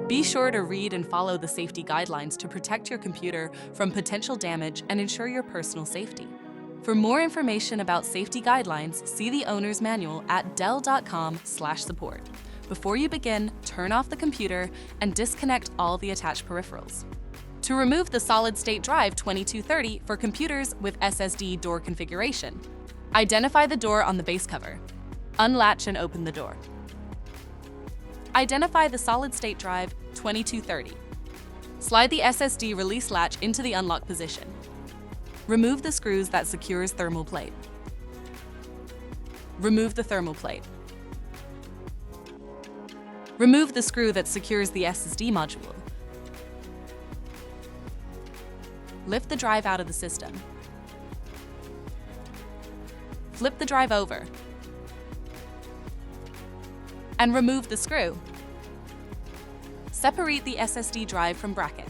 Be sure to read and follow the safety guidelines to protect your computer from potential damage and ensure your personal safety. For more information about safety guidelines, see the owner's manual at dell.com/support. Before you begin, turn off the computer and disconnect all the attached peripherals. To remove the solid-state drive 2230 for computers with SSD door configuration, identify the door on the base cover. Unlatch and open the door. Identify the solid-state drive 2230. Slide the SSD release latch into the unlock position. Remove the screws that secures thermal plate. Remove the thermal plate. Remove the screw that secures the SSD module. Lift the drive out of the system. Flip the drive over. And remove the screw. Separate the SSD drive from bracket.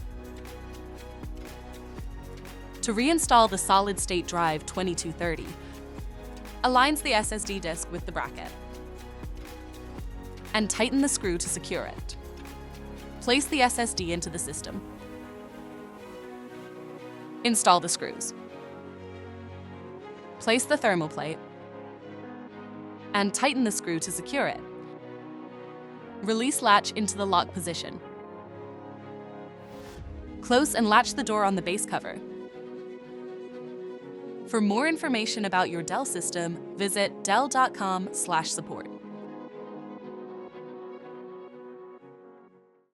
To reinstall the solid-state drive 2230, aligns the SSD disk with the bracket and tighten the screw to secure it. Place the SSD into the system. Install the screws. Place the thermal plate and tighten the screw to secure it. Release latch into the lock position. Close and latch the door on the base cover. For more information about your Dell system, visit dell.com/support.